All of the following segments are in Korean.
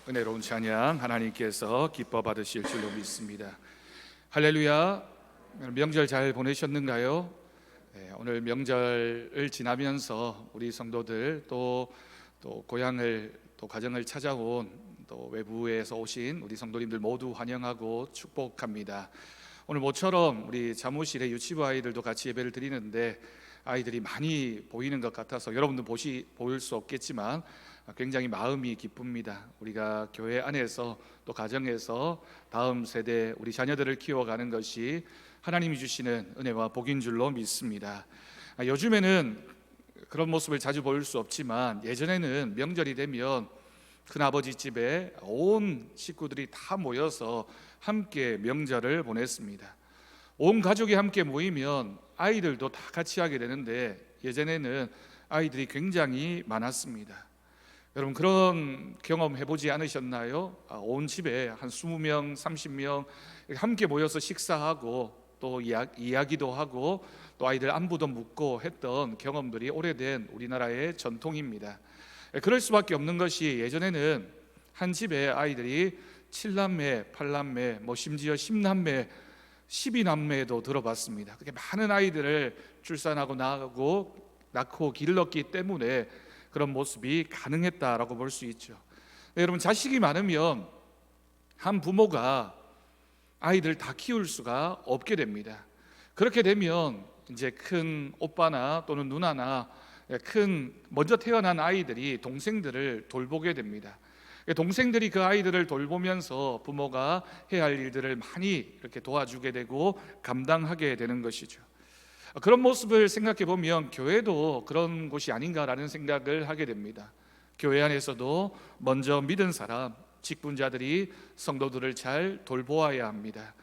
은혜로운 찬양 하나님께서 기뻐 받으실 줄로 믿습니다. 할렐루야. 명절 잘 보내셨는가요? 오늘 명절을 지나면서 우리 성도들 또 고향을 또 가정을 찾아온 또 외부에서 오신 우리 성도님들 모두 환영하고 축복합니다. 오늘 모처럼 우리 사무실에 유치부 아이들도 같이 예배를 드리는데 아이들이 많이 보이는 것 같아서 여러분도 보일 수 없겠지만 굉장히 마음이 기쁩니다. 우리가 교회 안에서 또 가정에서 다음 세대 우리 자녀들을 키워가는 것이 하나님이 주시는 은혜와 복인 줄로 믿습니다. 요즘에는 그런 모습을 자주 보일 수 없지만 예전에는 명절이 되면 큰아버지 집에 온 식구들이 다 모여서 함께 명절을 보냈습니다. 온 가족이 함께 모이면 아이들도 다 같이 하게 되는데 예전에는 아이들이 굉장히 많았습니다. 여러분 그런 경험 해보지 않으셨나요? 온 집에 한 20명, 30명 함께 모여서 식사하고 또 이야기도 하고 또 아이들 안부도 묻고 했던 경험들이 오래된 우리나라의 전통입니다. 그럴 수밖에 없는 것이 예전에는 한 집에 아이들이 7남매, 8남매, 심지어 10남매, 12남매도 들어봤습니다. 그렇게 많은 아이들을 출산하고 낳고 길렀기 때문에 그런 모습이 가능했다라고 볼 수 있죠. 여러분 자식이 많으면 한 부모가 아이들 다 키울 수가 없게 됩니다. 그렇게 되면 이제 큰 오빠나 또는 누나나 먼저 태어난 아이들이 동생들을 돌보게 됩니다. 동생들이 그 아이들을 돌보면서 부모가 해야 할 일들을 많이 이렇게 도와주게 되고 감당하게 되는 것이죠. 그런 모습을 생각해 보면 교회도 그런 곳이 아닌가라는 생각을 하게 됩니다. 교회 안에서도 먼저 믿은 사람, 직분자들이 성도들을 잘 돌보아야 합니다.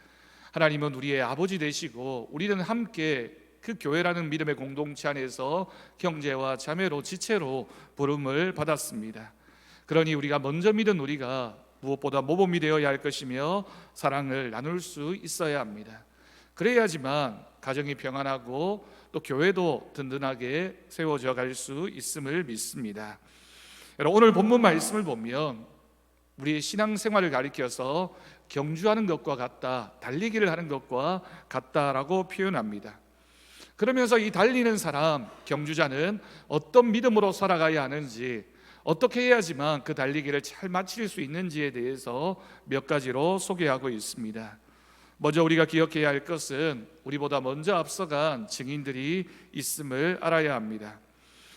하나님은 우리의 아버지 되시고 우리는 함께 그 교회라는 믿음의 공동체 안에서 형제와 자매로 지체로 부름을 받았습니다. 그러니 우리가 먼저 믿은 우리가 무엇보다 모범이 되어야 할 것이며 사랑을 나눌 수 있어야 합니다. 그래야지만 가정이 평안하고 또 교회도 든든하게 세워져 갈 수 있음을 믿습니다. 여러분 오늘 본문 말씀을 보면 우리의 신앙생활을 가리켜서 경주하는 것과 같다, 달리기를 하는 것과 같다라고 표현합니다. 그러면서 이 달리는 사람, 경주자는 어떤 믿음으로 살아가야 하는지, 어떻게 해야지만 그 달리기를 잘 마칠 수 있는지에 대해서 몇 가지로 소개하고 있습니다. 먼저 우리가 기억해야 할 것은 우리보다 먼저 앞서간 증인들이 있음을 알아야 합니다.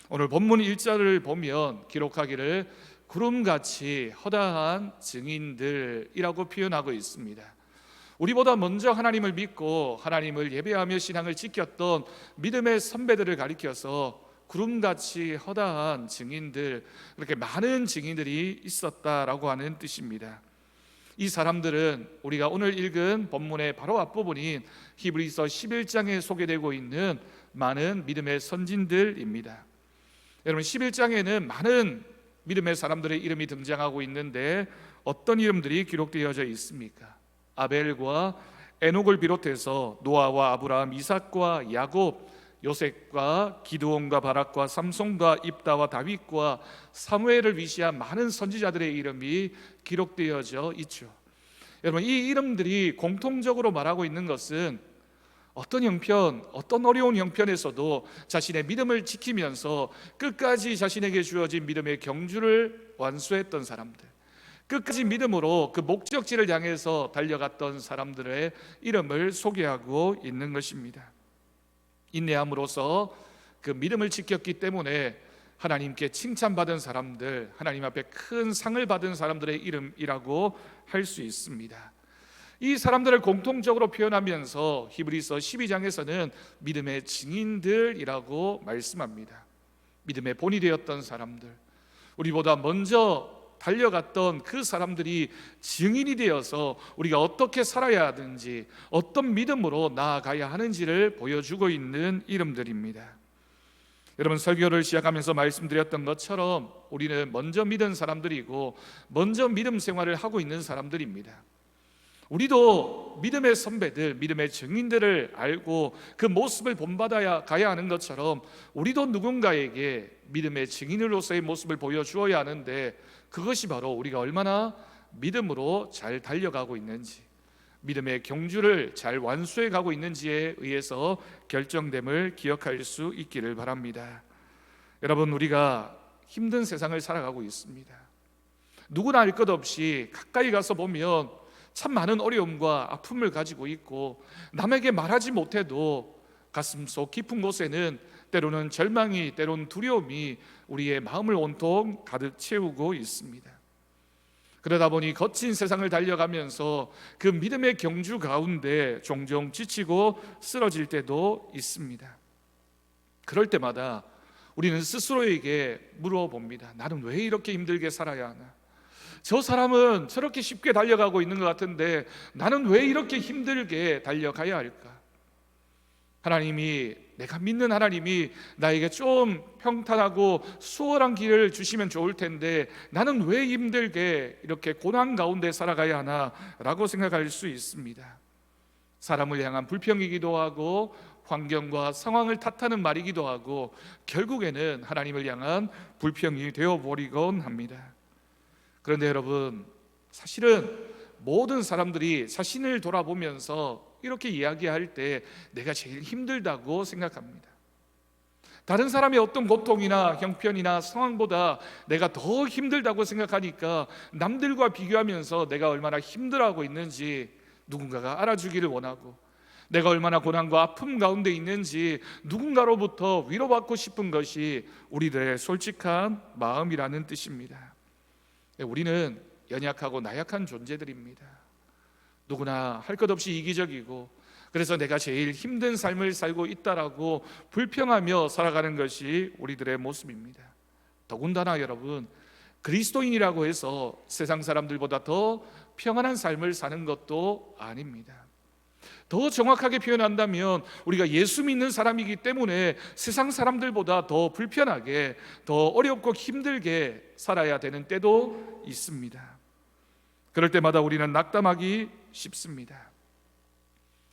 오늘 본문 1절을 보면 기록하기를 구름같이 허다한 증인들이라고 표현하고 있습니다. 우리보다 먼저 하나님을 믿고 하나님을 예배하며 신앙을 지켰던 믿음의 선배들을 가리켜서 구름같이 허다한 증인들, 그렇게 많은 증인들이 있었다라고 하는 뜻입니다. 이 사람들은 우리가 오늘 읽은 본문의 바로 앞부분인 히브리서 11장에 소개되고 있는 많은 믿음의 선진들입니다. 여러분 11장에는 많은 믿음의 사람들의 이름이 등장하고 있는데 어떤 이름들이 기록되어져 있습니까? 아벨과 에녹을 비롯해서 노아와 아브라함, 이삭과 야곱, 요셉과 기드온과 바락과 삼손과 입다와 다윗과 사무엘을 위시한 많은 선지자들의 이름이 기록되어져 있죠. 여러분 이 이름들이 공통적으로 말하고 있는 것은 어떤 형편, 어떤 어려운 형편에서도 자신의 믿음을 지키면서 끝까지 자신에게 주어진 믿음의 경주를 완수했던 사람들, 끝까지 믿음으로 그 목적지를 향해서 달려갔던 사람들의 이름을 소개하고 있는 것입니다. 인내함으로써 그 믿음을 지켰기 때문에 하나님께 칭찬받은 사람들, 하나님 앞에 큰 상을 받은 사람들의 이름이라고 할 수 있습니다. 이 사람들을 공통적으로 표현하면서 히브리서 12장에서는 믿음의 증인들이라고 말씀합니다. 믿음의 본이 되었던 사람들, 우리보다 먼저 달려갔던 그 사람들이 증인이 되어서 우리가 어떻게 살아야 하는지, 어떤 믿음으로 나아가야 하는지를 보여주고 있는 이름들입니다. 여러분 설교를 시작하면서 말씀드렸던 것처럼 우리는 먼저 믿은 사람들이고 먼저 믿음 생활을 하고 있는 사람들입니다. 우리도 믿음의 선배들, 믿음의 증인들을 알고 그 모습을 본받아야 가야 하는 것처럼 우리도 누군가에게 믿음의 증인으로서의 모습을 보여주어야 하는데 그것이 바로 우리가 얼마나 믿음으로 잘 달려가고 있는지, 믿음의 경주를 잘 완수해 가고 있는지에 의해서 결정됨을 기억할 수 있기를 바랍니다. 여러분, 우리가 힘든 세상을 살아가고 있습니다. 누구나 알 것 없이 가까이 가서 보면 참 많은 어려움과 아픔을 가지고 있고, 남에게 말하지 못해도 가슴속 깊은 곳에는 때로는 절망이, 때로는 두려움이 우리의 마음을 온통 가득 채우고 있습니다. 그러다 보니 거친 세상을 달려가면서 그 믿음의 경주 가운데 종종 지치고 쓰러질 때도 있습니다. 그럴 때마다 우리는 스스로에게 물어봅니다. 나는 왜 이렇게 힘들게 살아야 하나? 저 사람은 저렇게 쉽게 달려가고 있는 것 같은데 나는 왜 이렇게 힘들게 달려가야 할까? 하나님이, 내가 믿는 하나님이 나에게 좀 평탄하고 수월한 길을 주시면 좋을 텐데 나는 왜 힘들게 이렇게 고난 가운데 살아가야 하나? 라고 생각할 수 있습니다. 사람을 향한 불평이기도 하고 환경과 상황을 탓하는 말이기도 하고 결국에는 하나님을 향한 불평이 되어버리곤 합니다. 그런데 여러분, 사실은 모든 사람들이 자신을 돌아보면서 이렇게 이야기할 때 내가 제일 힘들다고 생각합니다. 다른 사람의 어떤 고통이나 형편이나 상황보다 내가 더 힘들다고 생각하니까 남들과 비교하면서 내가 얼마나 힘들어하고 있는지 누군가가 알아주기를 원하고, 내가 얼마나 고난과 아픔 가운데 있는지 누군가로부터 위로받고 싶은 것이 우리들의 솔직한 마음이라는 뜻입니다. 우리는 연약하고 나약한 존재들입니다. 누구나 할 것 없이 이기적이고, 그래서 내가 제일 힘든 삶을 살고 있다라고 불평하며 살아가는 것이 우리들의 모습입니다. 더군다나 여러분, 그리스도인이라고 해서 세상 사람들보다 더 평안한 삶을 사는 것도 아닙니다. 더 정확하게 표현한다면 우리가 예수 믿는 사람이기 때문에 세상 사람들보다 더 불편하게, 더 어렵고 힘들게 살아야 되는 때도 있습니다. 그럴 때마다 우리는 낙담하기 쉽습니다.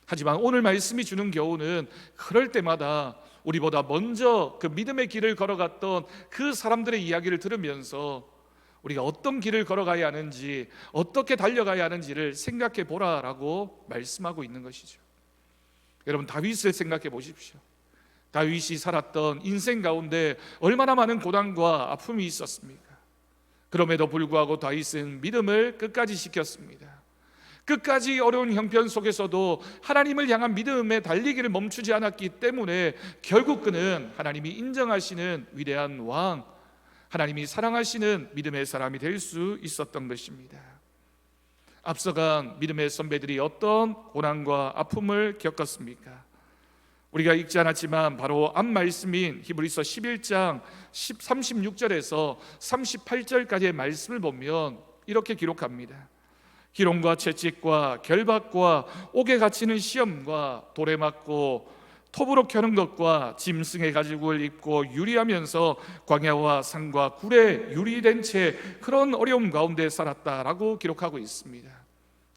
하지만 오늘 말씀이 주는 교훈은 그럴 때마다 우리보다 먼저 그 믿음의 길을 걸어갔던 그 사람들의 이야기를 들으면서 우리가 어떤 길을 걸어가야 하는지, 어떻게 달려가야 하는지를 생각해 보라라고 말씀하고 있는 것이죠. 여러분, 다윗을 생각해 보십시오. 다윗이 살았던 인생 가운데 얼마나 많은 고난과 아픔이 있었습니까? 그럼에도 불구하고 다윗은 믿음을 끝까지 지켰습니다. 끝까지 어려운 형편 속에서도 하나님을 향한 믿음의 달리기를 멈추지 않았기 때문에 결국 그는 하나님이 인정하시는 위대한 왕, 하나님이 사랑하시는 믿음의 사람이 될 수 있었던 것입니다. 앞서간 믿음의 선배들이 어떤 고난과 아픔을 겪었습니까? 우리가 읽지 않았지만 바로 앞 말씀인 히브리서 11장 36절에서 38절까지의 말씀을 보면 이렇게 기록합니다. 기롱과 채찍과 결박과 옥에 갇히는 시험과 돌에 맞고 톱으로 켜는 것과 짐승의 가죽을 입고 유리하면서 광야와 산과 굴에 유리된 채 그런 어려움 가운데 살았다라고 기록하고 있습니다.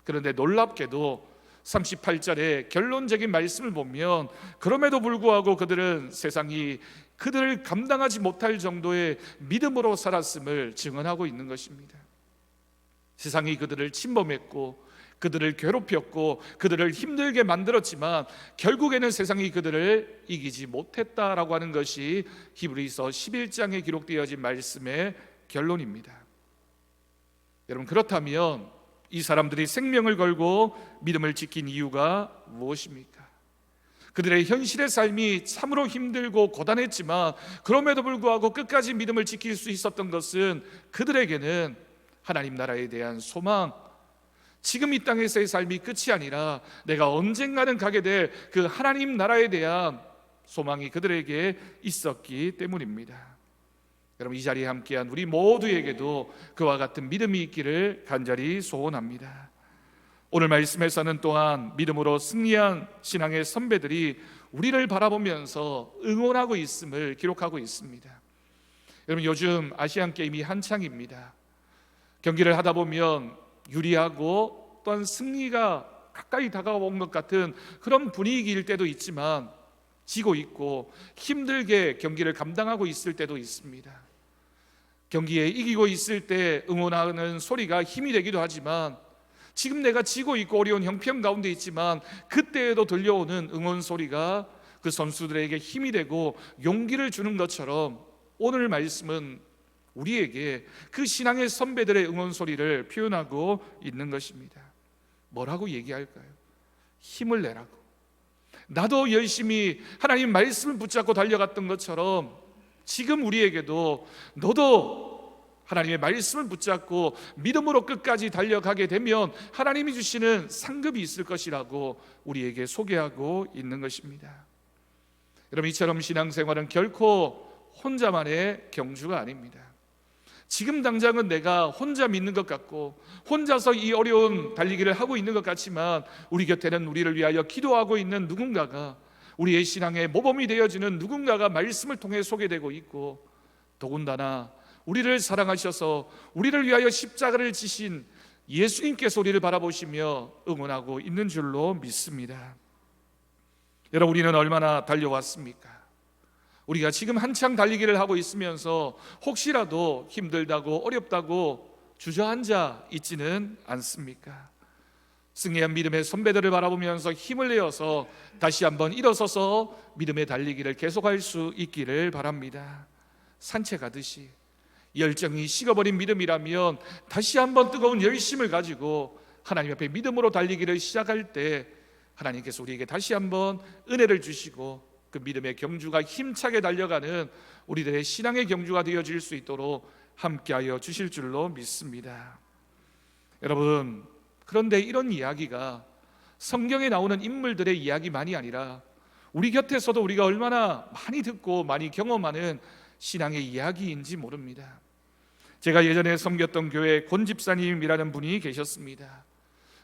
그런데 놀랍게도 38절의 결론적인 말씀을 보면 그럼에도 불구하고 그들은 세상이 그들을 감당하지 못할 정도의 믿음으로 살았음을 증언하고 있는 것입니다. 세상이 그들을 침범했고 그들을 괴롭혔고 그들을 힘들게 만들었지만 결국에는 세상이 그들을 이기지 못했다라고 하는 것이 히브리서 11장에 기록되어진 말씀의 결론입니다. 여러분, 그렇다면 이 사람들이 생명을 걸고 믿음을 지킨 이유가 무엇입니까? 그들의 현실의 삶이 참으로 힘들고 고단했지만 그럼에도 불구하고 끝까지 믿음을 지킬 수 있었던 것은 그들에게는 하나님 나라에 대한 소망, 지금 이 땅에서의 삶이 끝이 아니라 내가 언젠가는 가게 될 그 하나님 나라에 대한 소망이 그들에게 있었기 때문입니다. 여러분, 이 자리에 함께한 우리 모두에게도 그와 같은 믿음이 있기를 간절히 소원합니다. 오늘 말씀에서는 또한 믿음으로 승리한 신앙의 선배들이 우리를 바라보면서 응원하고 있음을 기록하고 있습니다. 여러분, 요즘 아시안 게임이 한창입니다. 경기를 하다 보면 유리하고 또한 승리가 가까이 다가온 것 같은 그런 분위기일 때도 있지만 지고 있고 힘들게 경기를 감당하고 있을 때도 있습니다. 경기에 이기고 있을 때 응원하는 소리가 힘이 되기도 하지만, 지금 내가 지고 있고 어려운 형편 가운데 있지만 그때에도 들려오는 응원 소리가 그 선수들에게 힘이 되고 용기를 주는 것처럼, 오늘 말씀은 우리에게 그 신앙의 선배들의 응원 소리를 표현하고 있는 것입니다. 뭐라고 얘기할까요? 힘을 내라고. 나도 열심히 하나님 말씀을 붙잡고 달려갔던 것처럼 지금 우리에게도 너도 하나님의 말씀을 붙잡고 믿음으로 끝까지 달려가게 되면 하나님이 주시는 상급이 있을 것이라고 우리에게 소개하고 있는 것입니다. 여러분, 이처럼 신앙생활은 결코 혼자만의 경주가 아닙니다. 지금 당장은 내가 혼자 믿는 것 같고 혼자서 이 어려운 달리기를 하고 있는 것 같지만, 우리 곁에는 우리를 위하여 기도하고 있는 누군가가, 우리의 신앙의 모범이 되어주는 누군가가 말씀을 통해 소개되고 있고, 더군다나 우리를 사랑하셔서 우리를 위하여 십자가를 지신 예수님께서 우리를 바라보시며 응원하고 있는 줄로 믿습니다. 여러분, 우리는 얼마나 달려왔습니까? 우리가 지금 한창 달리기를 하고 있으면서 혹시라도 힘들다고 어렵다고 주저앉아 있지는 않습니까? 승리한 믿음의 선배들을 바라보면서 힘을 내어서 다시 한번 일어서서 믿음의 달리기를 계속할 수 있기를 바랍니다. 산책하듯이 열정이 식어버린 믿음이라면 다시 한번 뜨거운 열심을 가지고 하나님 앞에 믿음으로 달리기를 시작할 때 하나님께서 우리에게 다시 한번 은혜를 주시고 그 믿음의 경주가 힘차게 달려가는 우리들의 신앙의 경주가 되어질 수 있도록 함께하여 주실 줄로 믿습니다. 여러분, 그런데 이런 이야기가 성경에 나오는 인물들의 이야기만이 아니라 우리 곁에서도 우리가 얼마나 많이 듣고 많이 경험하는 신앙의 이야기인지 모릅니다. 제가 예전에 섬겼던 교회에 권 집사님이라는 분이 계셨습니다.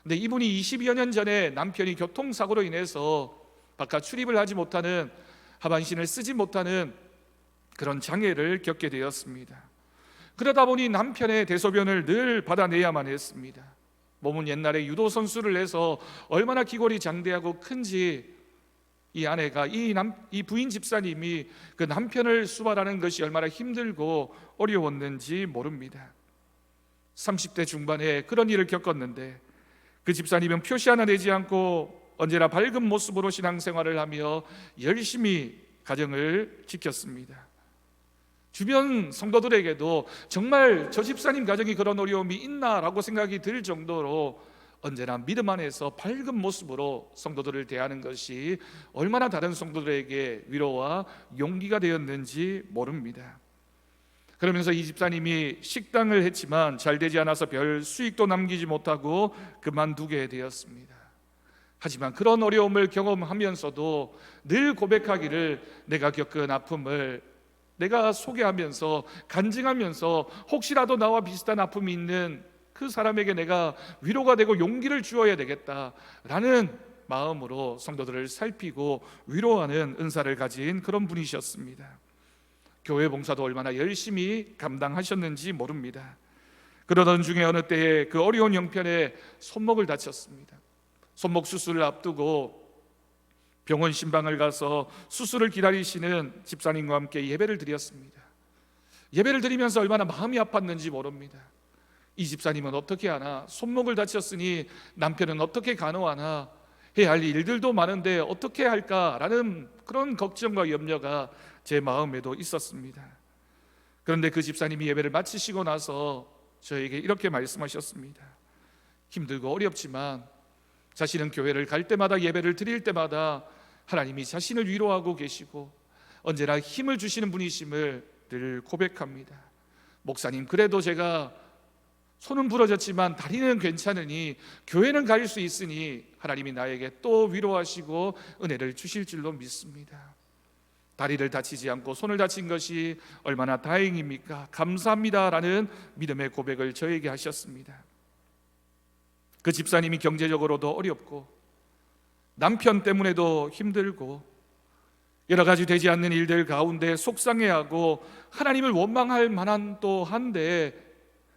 근데 이분이 20여 년 전에 남편이 교통사고로 인해서 바깥 출입을 하지 못하는, 하반신을 쓰지 못하는 그런 장애를 겪게 되었습니다. 그러다 보니 남편의 대소변을 늘 받아내야만 했습니다. 몸은 옛날에 유도 선수를 해서 얼마나 기골이 장대하고 큰지, 이 아내가 이 부인 집사님이 그 남편을 수발하는 것이 얼마나 힘들고 어려웠는지 모릅니다. 30대 중반에 그런 일을 겪었는데 그 집사님은 표시 하나 내지 않고 언제나 밝은 모습으로 신앙생활을 하며 열심히 가정을 지켰습니다. 주변 성도들에게도 정말 저 집사님 가정이 그런 어려움이 있나라고 생각이 들 정도로 언제나 믿음 안에서 밝은 모습으로 성도들을 대하는 것이 얼마나 다른 성도들에게 위로와 용기가 되었는지 모릅니다. 그러면서 이 집사님이 식당을 했지만 잘 되지 않아서 별 수익도 남기지 못하고 그만두게 되었습니다. 하지만 그런 어려움을 경험하면서도 늘 고백하기를, 내가 겪은 아픔을 내가 소개하면서 간증하면서 혹시라도 나와 비슷한 아픔이 있는 그 사람에게 내가 위로가 되고 용기를 주어야 되겠다라는 마음으로 성도들을 살피고 위로하는 은사를 가진 그런 분이셨습니다. 교회 봉사도 얼마나 열심히 감당하셨는지 모릅니다. 그러던 중에 어느 때에 그 어려운 형편에 손목을 다쳤습니다. 손목 수술을 앞두고 병원 신방을 가서 수술을 기다리시는 집사님과 함께 예배를 드렸습니다. 예배를 드리면서 얼마나 마음이 아팠는지 모릅니다. 이 집사님은 어떻게 하나, 손목을 다쳤으니 남편은 어떻게 간호하나, 해야 할 일들도 많은데 어떻게 할까라는 그런 걱정과 염려가 제 마음에도 있었습니다. 그런데 그 집사님이 예배를 마치시고 나서 저에게 이렇게 말씀하셨습니다. 힘들고 어렵지만 자신은 교회를 갈 때마다, 예배를 드릴 때마다 하나님이 자신을 위로하고 계시고 언제나 힘을 주시는 분이심을 늘 고백합니다. 목사님, 그래도 제가 손은 부러졌지만 다리는 괜찮으니 교회는 갈 수 있으니 하나님이 나에게 또 위로하시고 은혜를 주실 줄로 믿습니다. 다리를 다치지 않고 손을 다친 것이 얼마나 다행입니까? 감사합니다라는 믿음의 고백을 저에게 하셨습니다. 그 집사님이 경제적으로도 어렵고 남편 때문에도 힘들고 여러 가지 되지 않는 일들 가운데 속상해하고 하나님을 원망할 만한 또 한데,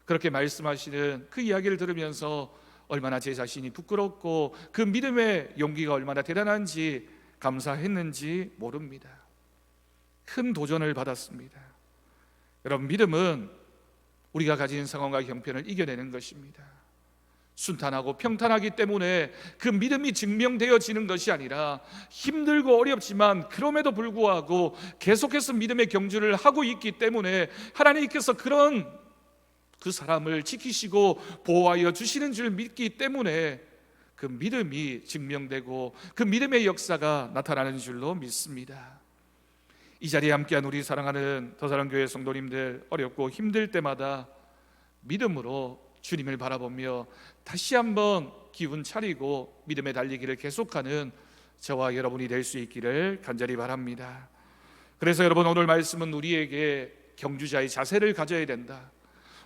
그렇게 말씀하시는 그 이야기를 들으면서 얼마나 제 자신이 부끄럽고 그 믿음의 용기가 얼마나 대단한지 감사했는지 모릅니다. 큰 도전을 받았습니다. 여러분, 믿음은 우리가 가진 상황과 형편을 이겨내는 것입니다. 순탄하고 평탄하기 때문에 그 믿음이 증명되어지는 것이 아니라 힘들고 어렵지만 그럼에도 불구하고 계속해서 믿음의 경주를 하고 있기 때문에 하나님께서 그런 그 사람을 지키시고 보호하여 주시는 줄 믿기 때문에 그 믿음이 증명되고 그 믿음의 역사가 나타나는 줄로 믿습니다. 이 자리에 함께한 우리 사랑하는 더사랑교회 성도님들, 어렵고 힘들 때마다 믿음으로 주님을 바라보며 다시 한번 기운 차리고 믿음의 달리기를 계속하는 저와 여러분이 될 수 있기를 간절히 바랍니다. 그래서 여러분, 오늘 말씀은 우리에게 경주자의 자세를 가져야 된다.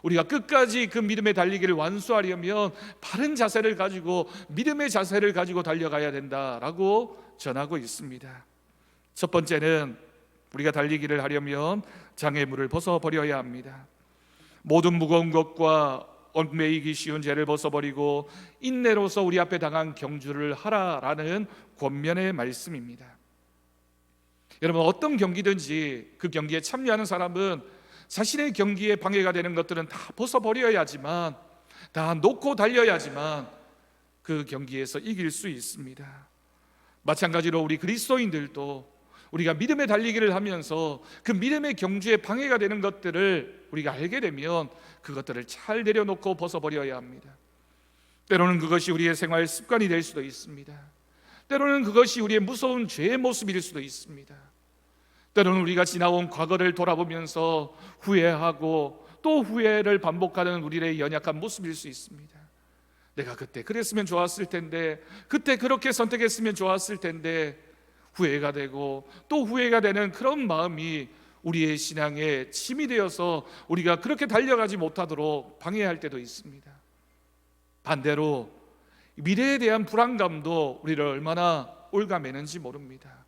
우리가 끝까지 그 믿음의 달리기를 완수하려면 바른 자세를 가지고, 믿음의 자세를 가지고 달려가야 된다라고 전하고 있습니다. 첫 번째는 우리가 달리기를 하려면 장애물을 벗어버려야 합니다. 모든 무거운 것과 얽매이기 쉬운 죄를 벗어버리고 인내로서 우리 앞에 당한 경주를 하라라는 권면의 말씀입니다. 여러분, 어떤 경기든지 그 경기에 참여하는 사람은 자신의 경기에 방해가 되는 것들은 다 벗어버려야지만, 다 놓고 달려야지만 그 경기에서 이길 수 있습니다. 마찬가지로 우리 그리스도인들도 우리가 믿음의 달리기를 하면서 그 믿음의 경주에 방해가 되는 것들을 우리가 알게 되면 그것들을 잘 내려놓고 벗어버려야 합니다. 때로는 그것이 우리의 생활 습관이 될 수도 있습니다. 때로는 그것이 우리의 무서운 죄의 모습일 수도 있습니다. 때로는 우리가 지나온 과거를 돌아보면서 후회하고 또 후회를 반복하는 우리의 연약한 모습일 수 있습니다. 내가 그때 그랬으면 좋았을 텐데, 그때 그렇게 선택했으면 좋았을 텐데, 후회가 되고 또 후회가 되는 그런 마음이 우리의 신앙에 침이 되어서 우리가 그렇게 달려가지 못하도록 방해할 때도 있습니다. 반대로 미래에 대한 불안감도 우리를 얼마나 올가매는지 모릅니다.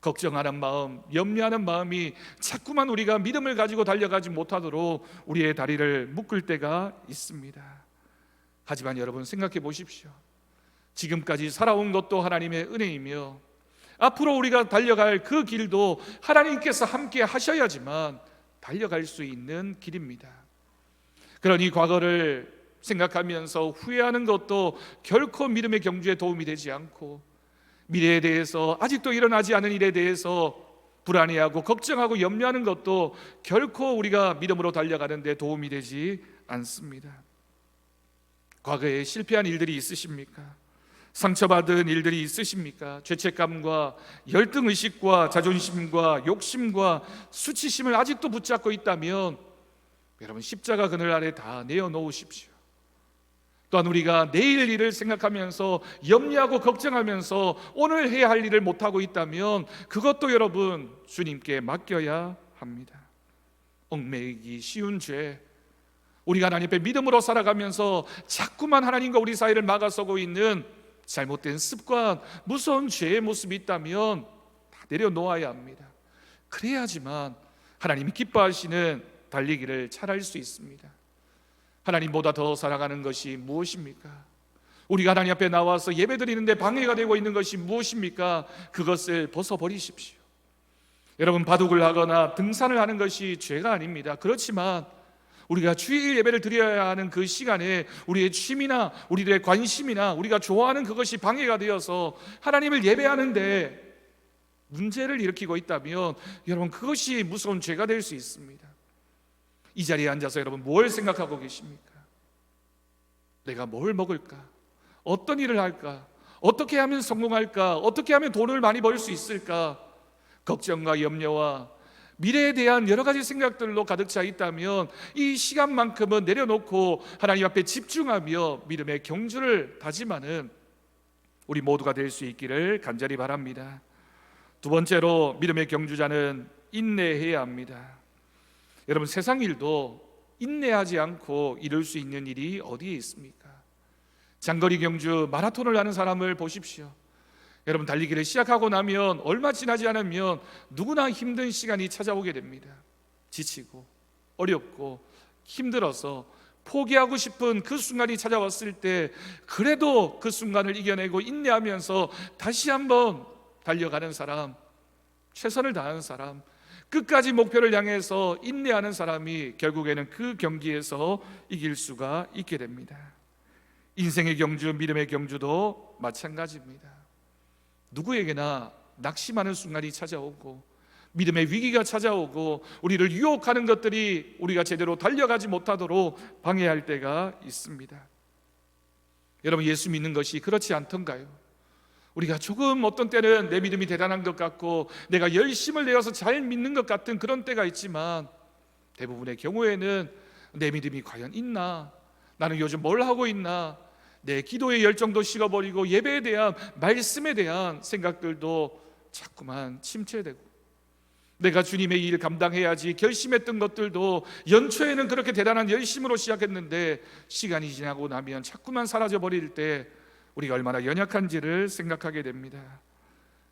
걱정하는 마음, 염려하는 마음이 자꾸만 우리가 믿음을 가지고 달려가지 못하도록 우리의 다리를 묶을 때가 있습니다. 하지만 여러분, 생각해 보십시오. 지금까지 살아온 것도 하나님의 은혜이며 앞으로 우리가 달려갈 그 길도 하나님께서 함께 하셔야지만 달려갈 수 있는 길입니다. 그러니 과거를 생각하면서 후회하는 것도 결코 믿음의 경주에 도움이 되지 않고, 미래에 대해서, 아직도 일어나지 않은 일에 대해서 불안해하고 걱정하고 염려하는 것도 결코 우리가 믿음으로 달려가는 데 도움이 되지 않습니다. 과거에 실패한 일들이 있으십니까? 상처받은 일들이 있으십니까? 죄책감과 열등의식과 자존심과 욕심과 수치심을 아직도 붙잡고 있다면 여러분, 십자가 그늘 아래 다 내어놓으십시오. 또한 우리가 내일 일을 생각하면서 염려하고 걱정하면서 오늘 해야 할 일을 못하고 있다면 그것도 여러분, 주님께 맡겨야 합니다. 얽매이기 쉬운 죄, 우리가 하나님 앞에 믿음으로 살아가면서 자꾸만 하나님과 우리 사이를 막아서고 있는 잘못된 습관, 무서운 죄의 모습이 있다면 다 내려놓아야 합니다. 그래야지만 하나님이 기뻐하시는 달리기를 잘할 수 있습니다. 하나님보다 더 사랑하는 것이 무엇입니까? 우리가 하나님 앞에 나와서 예배드리는데 방해가 되고 있는 것이 무엇입니까? 그것을 벗어버리십시오. 여러분, 바둑을 하거나 등산을 하는 것이 죄가 아닙니다. 그렇지만 우리가 주일 예배를 드려야 하는 그 시간에 우리의 취미나 우리들의 관심이나 우리가 좋아하는 그것이 방해가 되어서 하나님을 예배하는데 문제를 일으키고 있다면 여러분, 그것이 무서운 죄가 될 수 있습니다. 이 자리에 앉아서 여러분, 뭘 생각하고 계십니까? 내가 뭘 먹을까? 어떤 일을 할까? 어떻게 하면 성공할까? 어떻게 하면 돈을 많이 벌 수 있을까? 걱정과 염려와 미래에 대한 여러 가지 생각들로 가득 차 있다면 이 시간만큼은 내려놓고 하나님 앞에 집중하며 믿음의 경주를 다짐하는 우리 모두가 될 수 있기를 간절히 바랍니다. 두 번째로, 믿음의 경주자는 인내해야 합니다. 여러분, 세상 일도 인내하지 않고 이룰 수 있는 일이 어디에 있습니까? 장거리 경주 마라톤을 하는 사람을 보십시오. 여러분, 달리기를 시작하고 나면 얼마 지나지 않으면 누구나 힘든 시간이 찾아오게 됩니다. 지치고 어렵고 힘들어서 포기하고 싶은 그 순간이 찾아왔을 때 그래도 그 순간을 이겨내고 인내하면서 다시 한번 달려가는 사람, 최선을 다하는 사람, 끝까지 목표를 향해서 인내하는 사람이 결국에는 그 경기에서 이길 수가 있게 됩니다. 인생의 경주, 믿음의 경주도 마찬가지입니다. 누구에게나 낙심하는 순간이 찾아오고 믿음의 위기가 찾아오고 우리를 유혹하는 것들이 우리가 제대로 달려가지 못하도록 방해할 때가 있습니다. 여러분, 예수 믿는 것이 그렇지 않던가요? 우리가 조금 어떤 때는 내 믿음이 대단한 것 같고 내가 열심을 내어서 잘 믿는 것 같은 그런 때가 있지만, 대부분의 경우에는 내 믿음이 과연 있나? 나는 요즘 뭘 하고 있나? 내 기도의 열정도 식어버리고 예배에 대한, 말씀에 대한 생각들도 자꾸만 침체되고, 내가 주님의 일 감당해야지 결심했던 것들도 연초에는 그렇게 대단한 열심으로 시작했는데 시간이 지나고 나면 자꾸만 사라져버릴 때 우리가 얼마나 연약한지를 생각하게 됩니다.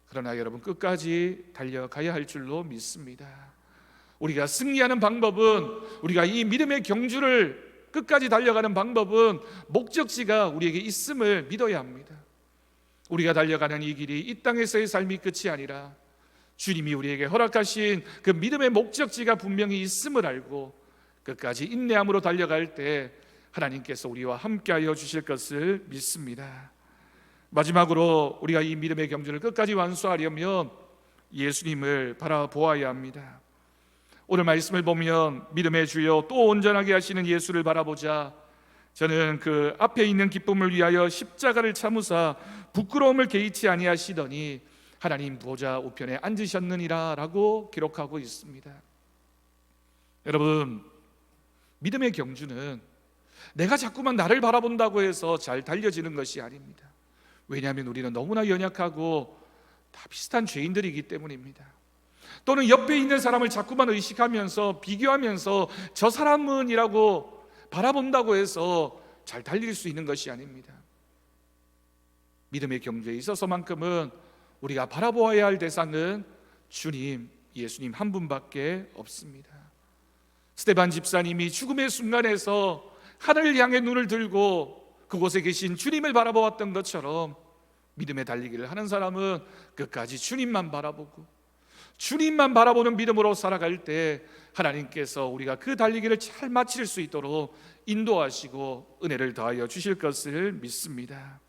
그러나 여러분, 끝까지 달려가야 할 줄로 믿습니다. 우리가 승리하는 방법은, 우리가 이 믿음의 경주를 끝까지 달려가는 방법은 목적지가 우리에게 있음을 믿어야 합니다. 우리가 달려가는 이 길이 이 땅에서의 삶이 끝이 아니라 주님이 우리에게 허락하신 그 믿음의 목적지가 분명히 있음을 알고 끝까지 인내함으로 달려갈 때 하나님께서 우리와 함께하여 주실 것을 믿습니다. 마지막으로 우리가 이 믿음의 경주를 끝까지 완수하려면 예수님을 바라보아야 합니다. 오늘 말씀을 보면 믿음의 주여 또 온전하게 하시는 예수를 바라보자. 저는 그 앞에 있는 기쁨을 위하여 십자가를 참으사 부끄러움을 개의치 아니하시더니 하나님 보좌 우편에 앉으셨느니라 라고 기록하고 있습니다. 여러분, 믿음의 경주는 내가 자꾸만 나를 바라본다고 해서 잘 달려지는 것이 아닙니다. 왜냐하면 우리는 너무나 연약하고 다 비슷한 죄인들이기 때문입니다. 또는 옆에 있는 사람을 자꾸만 의식하면서 비교하면서 저 사람은 이라고 바라본다고 해서 잘 달릴 수 있는 것이 아닙니다. 믿음의 경주에 있어서만큼은 우리가 바라보아야 할 대상은 주님, 예수님 한 분밖에 없습니다. 스데반 집사님이 죽음의 순간에서 하늘을 향해 눈을 들고 그곳에 계신 주님을 바라보았던 것처럼 믿음의 달리기를 하는 사람은 끝까지 주님만 바라보고 주님만 바라보는 믿음으로 살아갈 때 하나님께서 우리가 그 달리기를 잘 마칠 수 있도록 인도하시고 은혜를 더하여 주실 것을 믿습니다.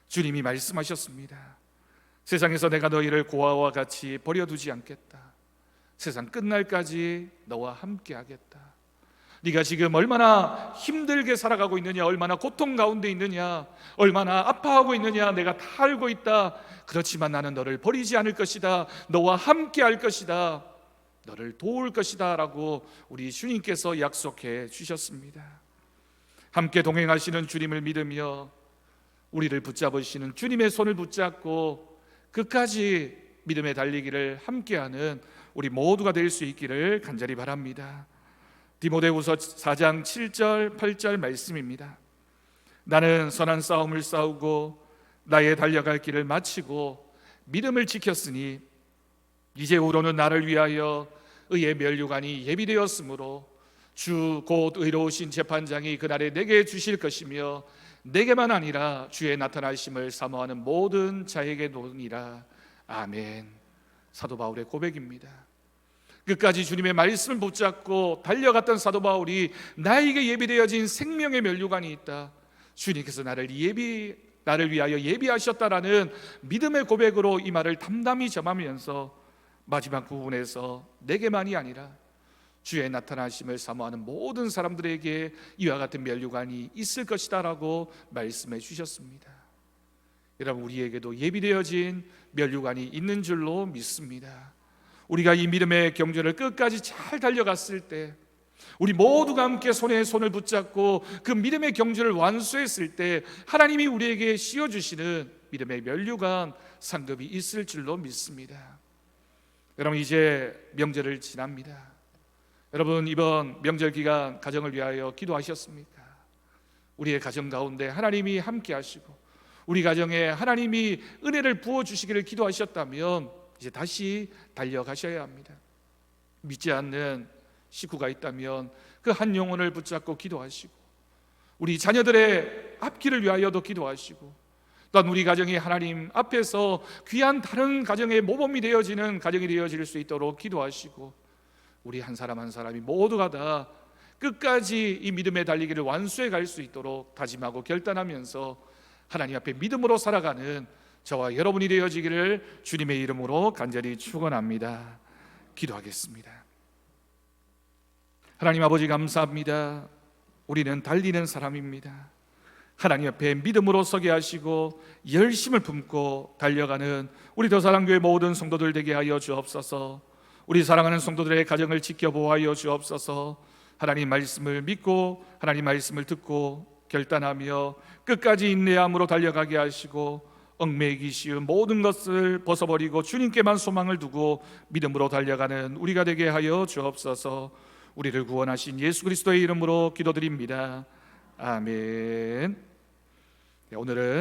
주님이 말씀하셨습니다. 세상에서 내가 너희를 고아와 같이 버려두지 않겠다. 세상 끝날까지 너와 함께 하겠다. 네가 지금 얼마나 힘들게 살아가고 있느냐, 얼마나 고통 가운데 있느냐, 얼마나 아파하고 있느냐 내가 다 알고 있다. 그렇지만 나는 너를 버리지 않을 것이다. 너와 함께 할 것이다. 너를 도울 것이다 라고 우리 주님께서 약속해 주셨습니다. 함께 동행하시는 주님을 믿으며 우리를 붙잡으시는 주님의 손을 붙잡고 끝까지 믿음의 달리기를 함께하는 우리 모두가 될 수 있기를 간절히 바랍니다. 디모데후서 4장 7절 8절 말씀입니다. 나는 선한 싸움을 싸우고 나의 달려갈 길을 마치고 믿음을 지켰으니 이제후로는 나를 위하여 의의 면류관이 예비되었으므로 주 곧 의로우신 재판장이 그날에 내게 주실 것이며 내게만 아니라 주의 나타나심을 사모하는 모든 자에게 노니라. 아멘. 사도 바울의 고백입니다. 끝까지 주님의 말씀을 붙잡고 달려갔던 사도 바울이 나에게 예비되어진 생명의 면류관이 있다. 주님께서 나를 위하여 예비하셨다라는 믿음의 고백으로 이 말을 담담히 전하면서 마지막 부분에서 내게만이 아니라 주의 나타나심을 사모하는 모든 사람들에게 이와 같은 면류관이 있을 것이다 라고 말씀해 주셨습니다. 여러분, 우리에게도 예비되어진 면류관이 있는 줄로 믿습니다. 우리가 이 믿음의 경주를 끝까지 잘 달려갔을 때, 우리 모두가 함께 손에 손을 붙잡고 그 믿음의 경주를 완수했을 때 하나님이 우리에게 씌워주시는 믿음의 면류관 상급이 있을 줄로 믿습니다. 여러분, 이제 명절을 지납니다. 여러분, 이번 명절 기간 가정을 위하여 기도하셨습니까? 우리의 가정 가운데 하나님이 함께 하시고 우리 가정에 하나님이 은혜를 부어주시기를 기도하셨다면 이제 다시 달려가셔야 합니다. 믿지 않는 식구가 있다면 그 한 영혼을 붙잡고 기도하시고 우리 자녀들의 앞길을 위하여도 기도하시고 또한 우리 가정이 하나님 앞에서 귀한 다른 가정의 모범이 되어지는 가정이 되어질 수 있도록 기도하시고, 우리 한 사람 한 사람이 모두가 다 끝까지 이 믿음의 달리기를 완수해 갈 수 있도록 다짐하고 결단하면서 하나님 앞에 믿음으로 살아가는 저와 여러분이 되어지기를 주님의 이름으로 간절히 축원합니다. 기도하겠습니다. 하나님 아버지, 감사합니다. 우리는 달리는 사람입니다. 하나님 앞에 믿음으로 서게 하시고 열심을 품고 달려가는 우리 더사랑교회 모든 성도들 되게 하여 주옵소서. 우리 사랑하는 성도들의 가정을 지켜보아여 주옵소서. 하나님 말씀을 믿고 하나님 말씀을 듣고 결단하며 끝까지 인내함으로 달려가게 하시고, 얽매이기 쉬운 모든 것을 벗어버리고 주님께만 소망을 두고 믿음으로 달려가는 우리가 되게 하여 주옵소서. 우리를 구원하신 예수 그리스도의 이름으로 기도드립니다. 아멘. 오늘은